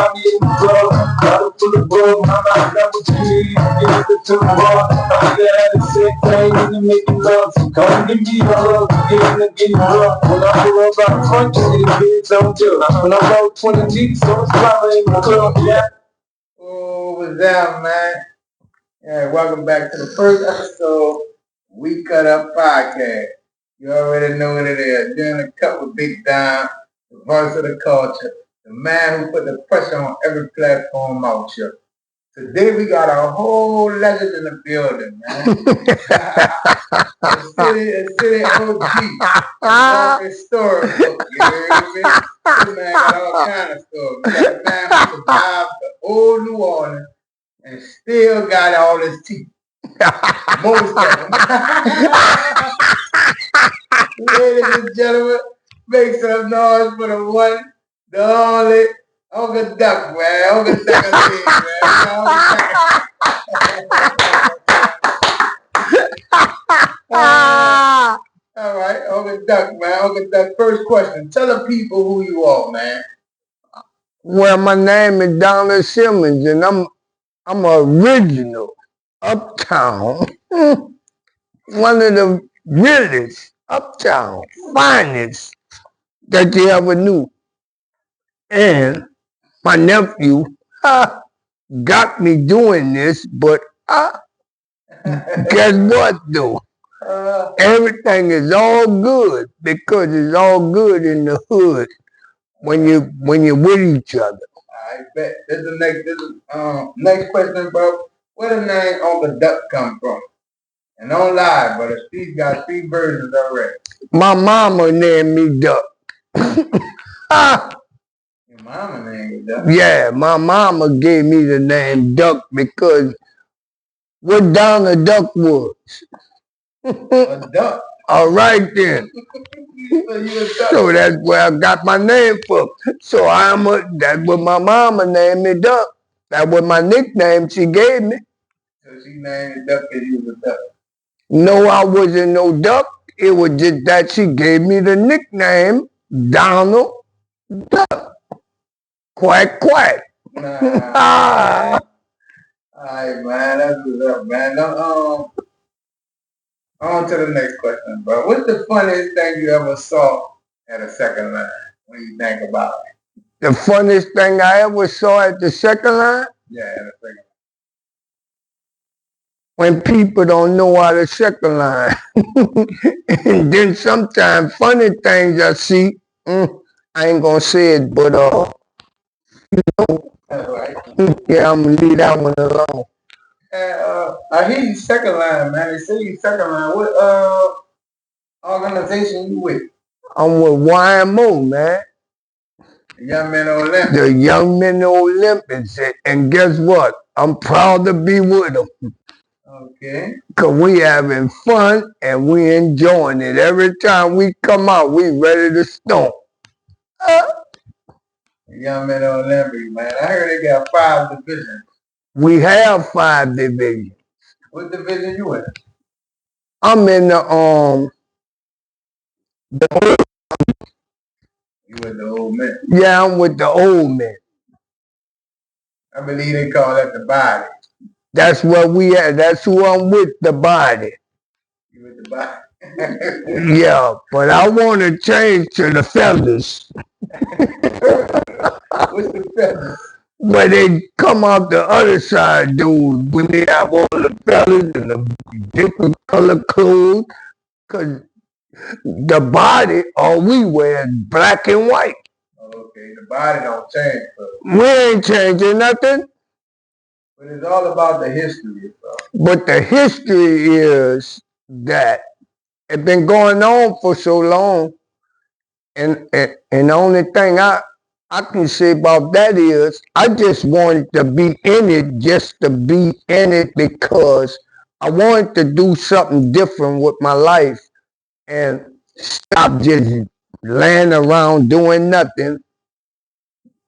find me in the club. Bottle full of bug, mama, I got what you need. Get it to the bar. I nigga had a sick thing in the making love. So come give me a hug, get rough. When I pull up out front, you see the kids on jail. When I roll 20 deep, so it's probably in the club, yeah. Oh, what's up, man? Yeah, welcome back to the first episode, We Cut Up Podcast. You already know what it is. Doing the cut with Big Dime, the voice of the culture, the man who put the pressure on every platform out here. Today we got a whole legend in the building, man. a city OG. A storybook, you hear me? This man got all kind of stories. We got a man who survived the old New Orleans and still got all his teeth. Most of them. Ladies and gentlemen, make some noise for the one, the only, Uncle Duck, man. Uncle Duck is here, man. All right, Uncle Duck, man. Uncle Duck, first question. Tell the people who you are, man. Well, my name is Donald Simmons, and I'm original uptown, one of the realest uptown, finest that you ever knew. And my nephew got me doing this, but guess what, though? Everything is all good because it's all good in the hood when you're with each other. I bet. This is next question, bro. Where the name Uncle Duck come from? And don't lie, but Steve got 3 versions already. My mama named me Duck. Your mama named you Duck? Yeah, my mama gave me the name Duck because what Donald Duck was. A duck. All right then. So that's where I got my name from. So that's what my mama named me Duck. That was my nickname she gave me. So she named you Duck because you was a duck. No, I wasn't no duck. It was just that she gave me the nickname Donald Duck. Quack, quack. Nah. All right, man. That's what's up, man. On to the next question, bro. What's the funniest thing you ever saw at a second line when you think about it? The funniest thing I ever saw at the second line? Yeah, at a second line. When people don't know how to second line. And then sometimes funny things I see, I ain't gonna say it, but you know, right. Yeah, I'm gonna leave that one alone. I hear you second line, man. They say you second line. What organization you with? I'm with YMO, man. The Young Men Olympics. The Young Men Olympics. And guess what? I'm proud to be with them. Okay. Because we having fun and we enjoying it. Every time we come out, we ready to stomp. Young Men Olympics, man. I heard they got 5 divisions. We have 5 divisions. What division you in? I'm in the old. You with the old men? Yeah, I'm with the old men. I believe they call that the body. That's what we at. That's who I'm with, the body. You with the body? Yeah, but I want to change to the feathers. What's the feathers? Where they come out the other side, dude, when they have all the feathers and the different color clothes. Because the body, all we wear is black and white. Okay, the body don't change. We ain't changing nothing. But it's all about the history. But the history is that it's been going on for so long. And the only thing I can say about that is I just wanted to be in it just to be in it because I wanted to do something different with my life and stop just laying around doing nothing.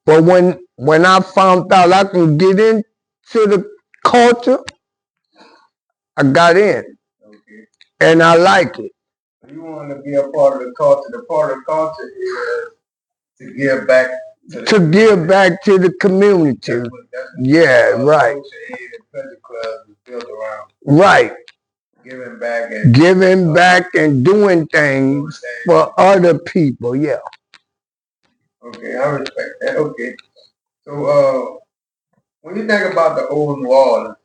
But when I found out I can get into the culture, I got in. Okay. And I like it. You want to be a part of the culture. The part of the culture is to give back to give back to the community. Yeah, right. Right. Giving back and doing things for other people. Yeah. Okay, I respect that. Okay. So, when you think about the old New Orleans,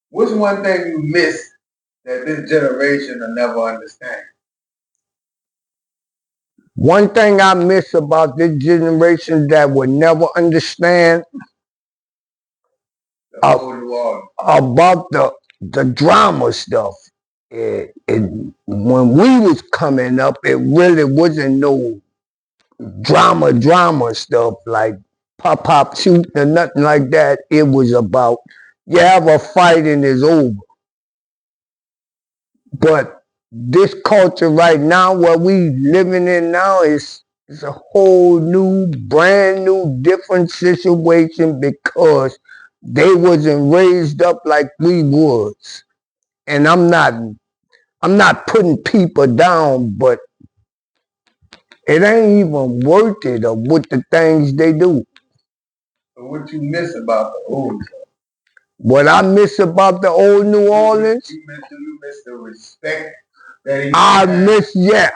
what's one thing you miss that this generation will never understand? One thing I miss about this generation that will never understand about the drama stuff. When we was coming up, it really wasn't no drama stuff like pop shoot or nothing like that. It was about you have a fight and it's over. But this culture right now, what we living in now is a whole new, brand new, different situation because they wasn't raised up like we was. And I'm not putting people down, but it ain't even worth it of what the things they do. So what you miss about the old? What I miss about the old New Orleans? You miss the respect that he I miss the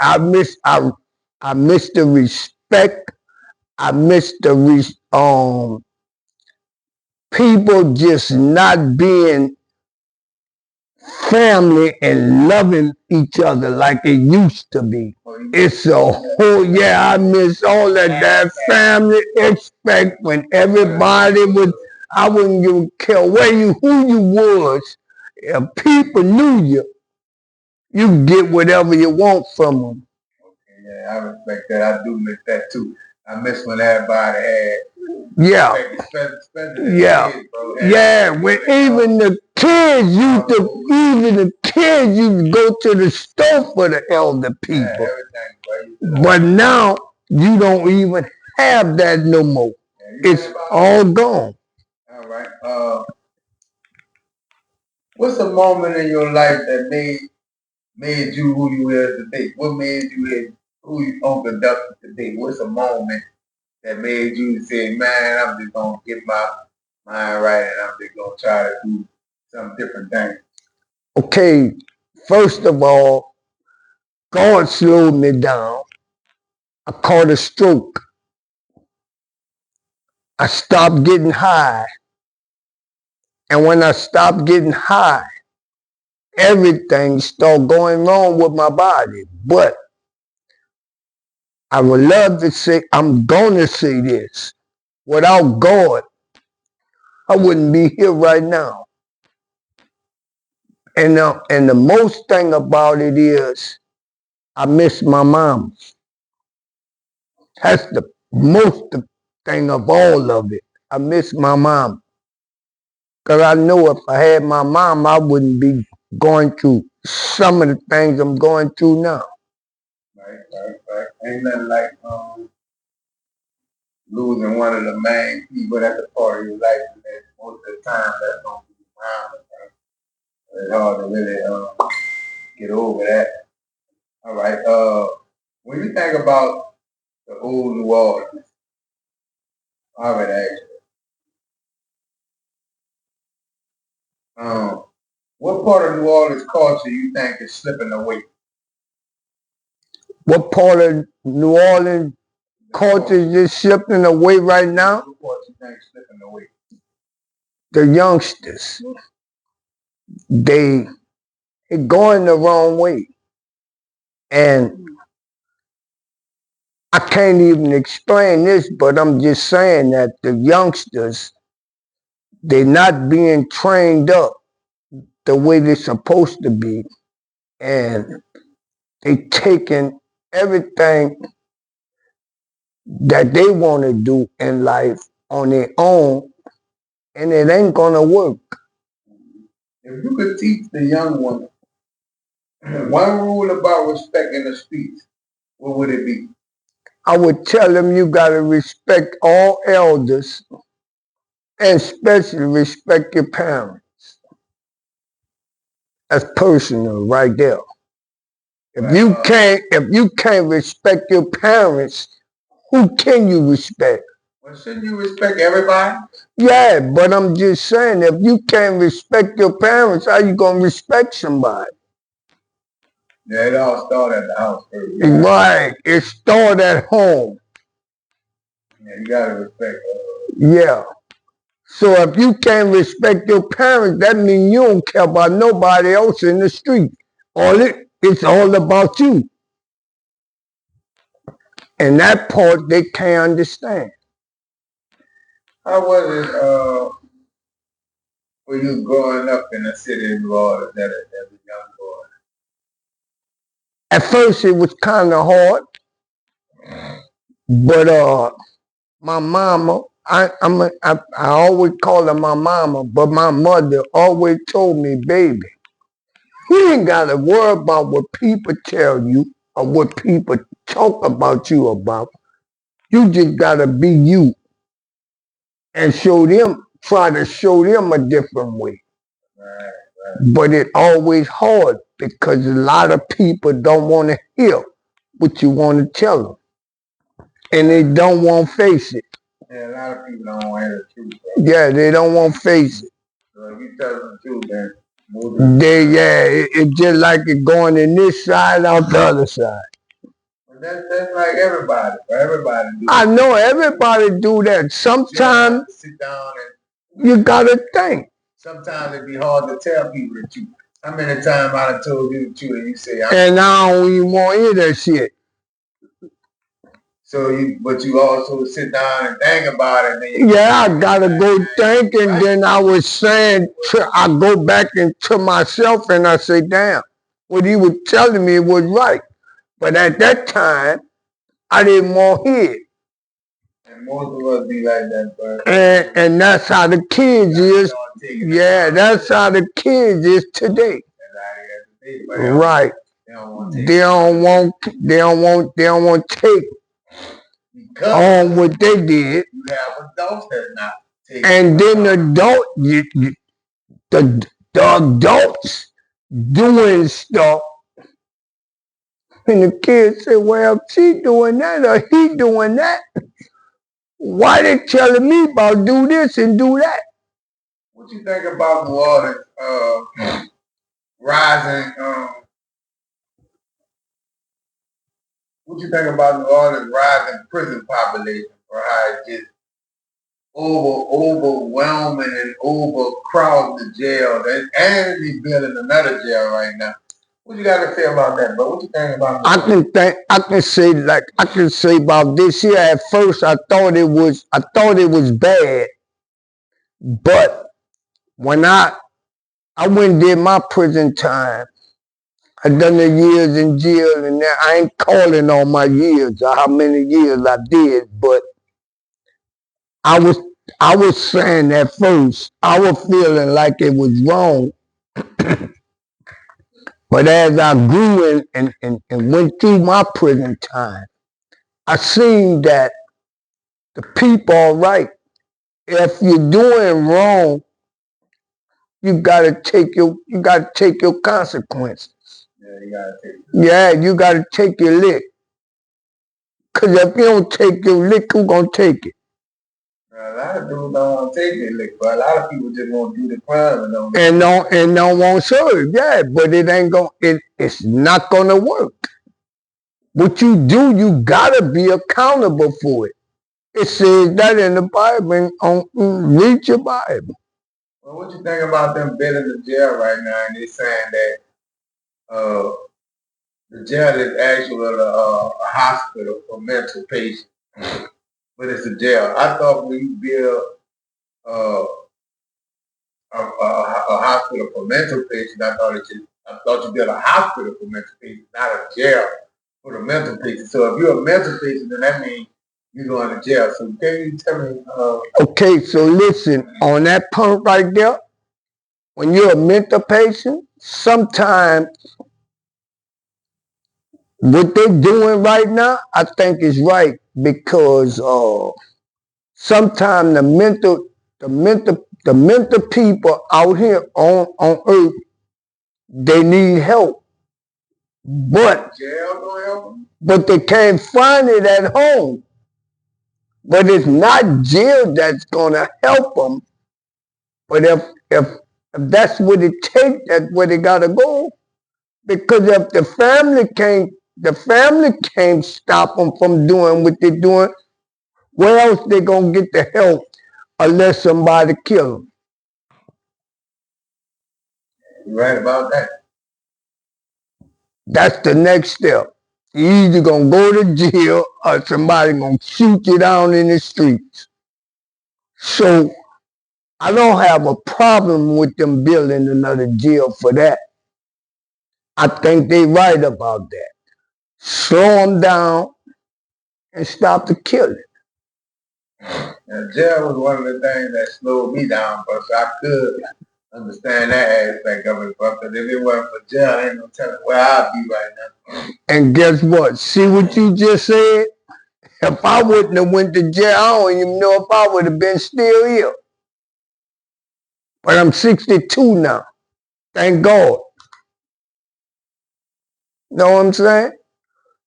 respect. I miss the people just not being family and loving each other like it used to be. It's a whole, I miss all of that family respect when everybody was, I wouldn't even care who you was. If people knew you, you get whatever you want from them. Okay, yeah, I respect that. I do miss that too. I miss when everybody had when even the kids used to go to the store for the elder people. But now you don't even have that no more. It's all gone. All right. What's a moment in your life that made you who you is today? What made you who you Uncle Duck today? What's a moment that made you say, man, I'm just gonna get my mind right and I'm just gonna try to do some different things? Okay, first of all, God slowed me down. I caught a stroke. I stopped getting high. And when I stopped getting high, everything started going wrong with my body. But I would love to say, I'm going to say this. Without God, I wouldn't be here right now. And the most thing about it is, I miss my mom. That's the most thing of all of it. I miss my mom. Because I know if I had my mom, I wouldn't be going through some of the things I'm going through now. Right. Ain't nothing like losing one of the main people that's a part of your life, and that most of the time that's gonna be around. It's hard to really get over that. All right. When you think about the old New Orleans, I would ask you, what part of New Orleans culture you think is slipping away? What part of New Orleans culture is just slipping away right now? What part you think is slipping away? The youngsters. They going the wrong way. And I can't even explain this, but I'm just saying that the youngsters, they're not being trained up the way they're supposed to be. And they taking everything that they want to do in life on their own, and it ain't gonna work. If you could teach the young one one rule about respecting the speech, what would it be? I would tell them you gotta respect all elders, and especially respect your parents. That's personal right there. If you can't respect your parents, Who can you respect? Well, shouldn't you respect everybody? Yeah, but I'm just saying, if you can't respect your parents, how you gonna respect somebody? Yeah, it all started at the house first. Right. It started at home. Yeah, you gotta respect. Yeah. So if you can't respect your parents, that means you don't care about nobody else in the street. It's all about you. And that part they can't understand. How was it when you growing up in the city of Florida as a young boy? At first it was kind of hard, but my mama, I always call her my mama, but my mother always told me, baby, you ain't got to worry about what people tell you or what people talk about you about. You just got to be you and try to show them a different way. Right. But it always hard because a lot of people don't want to hear what you want to tell them. And they don't want to face it. Yeah, a lot of people don't want to hear the truth. Bro. Yeah, they don't want to face it. So if you tell them the truth, then it's just like it going in this side out the other side. But that's like everybody. For everybody do I know everybody do that. Sometimes sit down and you gotta think. Sometimes it be hard to tell people the truth. How many times I done told you the truth and you say, and I don't even want to hear that shit. But you also sit down and think about it. And I gotta go think, and then I was saying, I go back into myself and I say, damn, what he was telling me was right. But at that time, I didn't want to hear it. And most of us be like that, but and that's how the kids is. Yeah, that's how the kids is today. Right. They don't want to take on what they did. You have adults that not taking. And then the adults doing stuff. And the kids say, well, she doing that or he doing that. Why they telling me about do this and do that? What you think about New Orleans rising? What you think about New Orleans rising prison population, or how it's just overwhelming and overcrowding the jail, and they're building another jail right now? What you got to say about that, bro? What you think about that? I can say about this here. At first, I thought it was bad, but when I went and did my prison time, I done the years in jail, and now I ain't calling on my years or how many years I did, but I was saying at first, I was feeling like it was wrong. But as I grew and went through my prison time, I seen that the people are right. If you're doing wrong, you gotta take your consequences. You gotta take your lick. Cause if you don't take your lick, who gonna take it? A lot of dudes don't want to take their lick, but a lot of people just want to do the crime and don't want to serve. Yeah, but it's not gonna work. What you do, you gotta be accountable for it. It says that in the Bible. Read your Bible. Well, what you think about them building the jail right now, and they saying that the jail is actually a hospital for mental patients, but it's a jail. I thought when you build a hospital for mental patients, I thought you built a hospital for mental patients, not a jail for the mental patients. So if you're a mental patient, then that means you're going to jail. So can you tell me? Okay, so listen, on that point right there, when you're a mental patient, sometimes what they're doing right now, I think is right, because sometimes the mental people out here on earth, they need help. But they can't find it at home. But it's not jail that's gonna help them. But if that's what it takes, that's where they gotta go. Because if the family can't stop them from doing what they're doing. Where else they gonna get the help unless somebody kill them? You right about that. That's the next step. You either gonna go to jail or somebody gonna shoot you down in the streets. So I don't have a problem with them building another jail for that. I think they right about that. Slow them down and stop the killing. Now, jail was one of the things that slowed me down, but so I could understand that aspect of it. But if it wasn't for jail, ain't no telling where I'd be right now. And guess what? See what you just said? If I wouldn't have went to jail, I don't even know if I would have been still here. But I'm 62 now. Thank God. Know what I'm saying?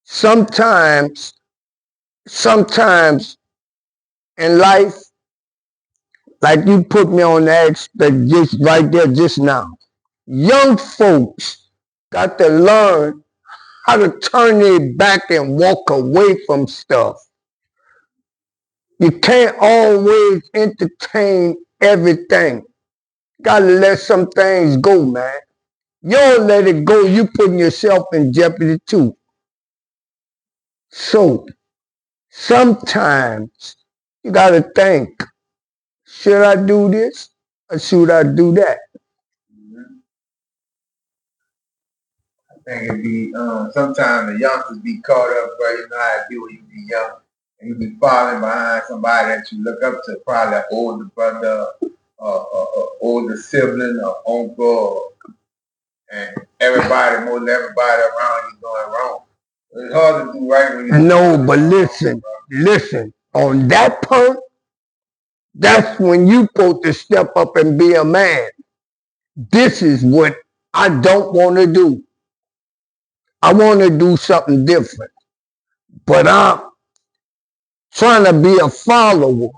Sometimes in life, like you put me on the aspect just right there just now. Young folks got to learn how to turn their back and walk away from stuff. You can't always entertain everything. Gotta let some things go, man. You don't let it go, you putting yourself in jeopardy too. So sometimes you gotta think, should I do this or should I do that? I think it'd be sometimes the youngsters be caught up, bro. You know how it be when you be young and you be falling behind somebody that you look up to, probably an older brother, older sibling, or uncle, and most everybody around you going wrong. It's hard to do right when you No, but listen. On that point, that's when you supposed to step up and be a man. This is what I don't want to do. I want to do something different. But I'm trying to be a follower.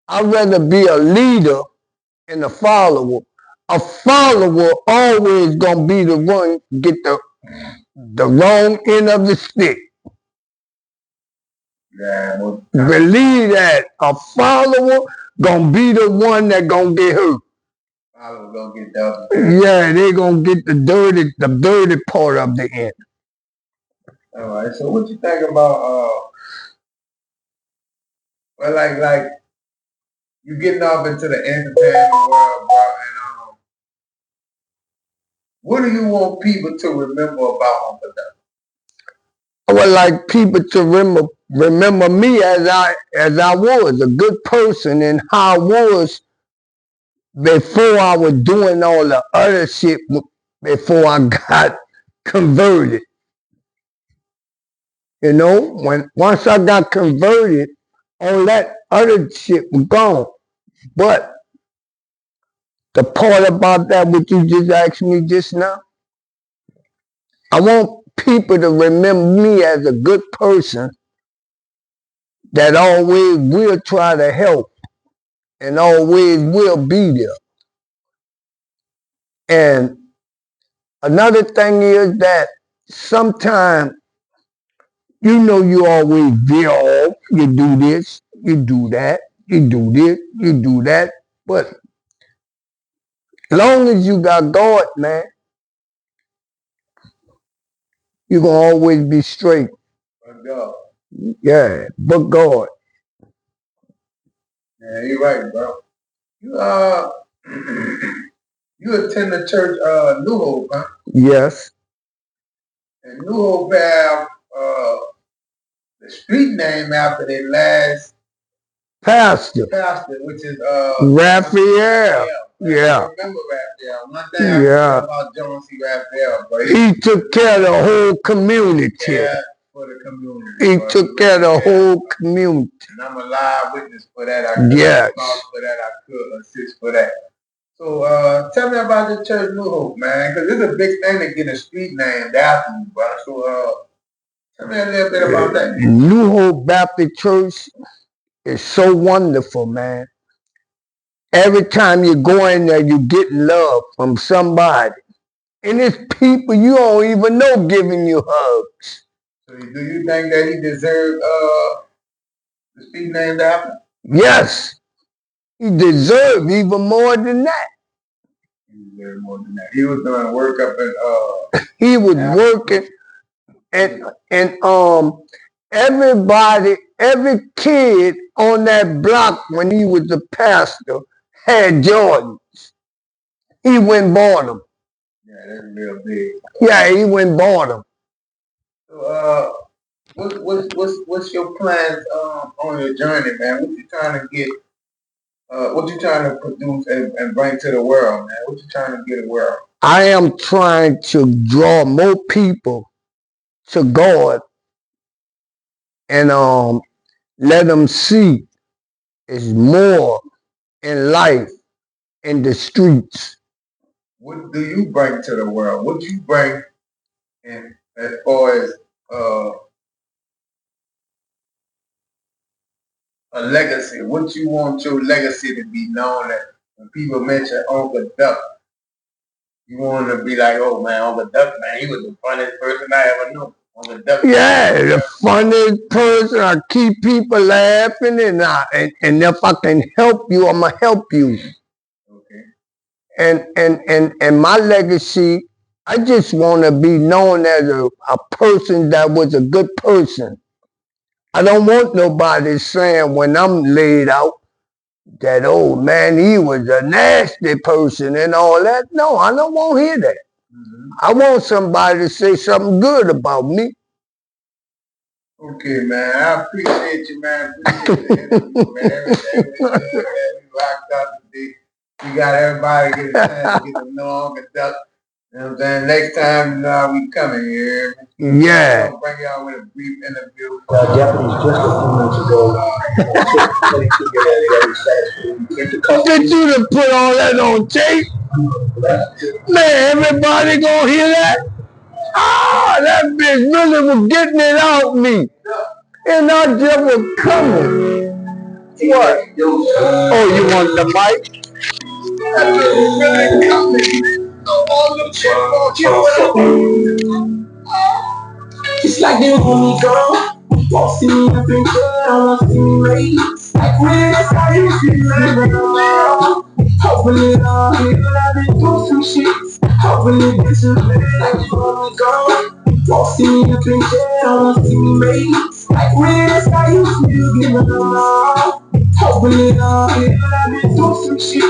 I'd rather be a leader than a follower. A follower always gonna be the one get the wrong end of the stick. Yeah, Believe that a follower gonna be the one that gonna get hurt. Follower gonna get done. Yeah, they gonna get the dirty part of the end. All right. So what you think about well, like you getting off into the entertainment world, bro, and what do you want people to remember about Uncle Doug? I would like people to remember me as I was a good person and how I was before I was doing all the other shit before I got converted. You know, once I got converted, all that other shit was gone. But the part about that what you just asked me just now, I want people to remember me as a good person that always will try to help and always will be there. And another thing is that sometimes you always veer off, you do this, you do that, you do this, you do that. But long as you got God, man, you're going to always be straight. God. Yeah, but God. Yeah, you're right, bro. You attend the church New Hope, huh? Yes. And New Hope have the street name after their last Pastor, which is Raphael. Yeah. I remember Raphael. One thing I remember about Jones C. Raphael, bro. He took care of the whole community. Yeah, for the community. He took care of the whole community. And I'm a live witness for that. I could vouch for that. I could assist for that. So tell me about the church New Hope, man, because it's a big thing to get a street named after you, bro. So tell me a little bit about that. New Hope Baptist Church is so wonderful, man. Every time you go in there, you get love from somebody. And it's people you don't even know giving you hugs. So do you think that he deserved to be named after? Yes. He deserved even more than that. He deserved more than that. He was doing work up in He was working and everybody, every kid on that block when he was the pastor had Jordans. He went and bought them. Yeah, that's real big. Yeah, he went and bought them. So what's your plans on your journey, man? What you trying to get? What you trying to produce and bring to the world, man? What you trying to get the world? I am trying to draw more people to God and let them see it's more in life in the streets. What do you bring to the world? What do you bring in as far as a legacy? What you want your legacy to be known as? When people mention Uncle Duck, you want to be like, oh man, Uncle Duck, man, he was the funniest person I ever knew. Uncle Duck. Yeah, the funniest person. I keep people laughing, and if I can help you, I'ma help you. Okay. And my legacy, I just want to be known as a person that was a good person. I don't want nobody saying when I'm laid out that, oh man, he was a nasty person and all that. No, I don't want to hear that. Mm-hmm. I want somebody to say something good about me. Okay, man. I appreciate you, man. Appreciate the interview, man. Everything we rocked out today. We got everybody get a chance to get to know Uncle Duck. You know what I'm saying? Next time, we coming here. Yeah. I'll bring y'all with a brief interview. Japanese just a few months ago. Did you to put all that on tape? Man, everybody gonna hear that? Ah, that bitch really was getting it out me. And I just was coming. What? Oh, you want the mic? That bitch was really coming. All them chipmunks, Just like they want me gone. Won't see me up in bed, I won't see me raised. Like when it's how you feel, hoping it all here, I've been through some shit. Hoping it gets a bit like they want me gone. Won't see me up in bed, I won't see me raised. Like when it's how you feel, giving them all. Hoping it all here, I've been through some shit.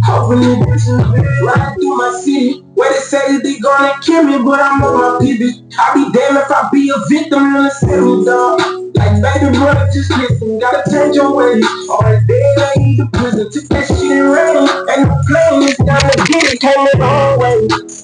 Hoping it gets a bit right through my city. Where they say they gonna kill me, but I'm on my pivot. I'll be damned if I be a victim in the city, dog. Like baby brother, just listen, gotta change your ways. All the day I need the prison, took that shit and ran. And the plane is down the gate, came the long way.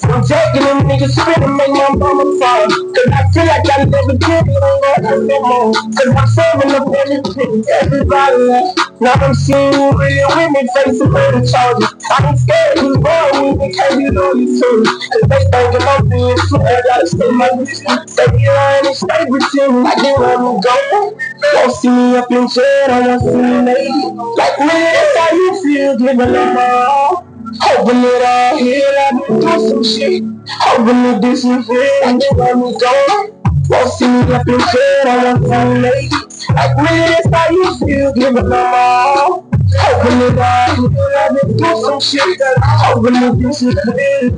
I'm taking them niggas spin and make my mama fall. Cause I feel like I never did it, ain't got no more. Cause I'm serving up everything, everybody else. Now I'm seeing you really with me, facing murder charges. I'm scared you born with me, can't get on you too. Cause they thinking I'm being true, I gotta stay my distance. They be lying and stay pretending like they let me go. Won't see me up in jail, I won't see me made it. Like man, that's how you feel, giving them all. Hoping it all here, I've been through some shit. Hoping that this is real, and they let me go. Won't see me up in jail, I won't see me made it. Like man, that's how you feel, giving them all. Hoping it all here, I've been through some shit. Hoping that this is real.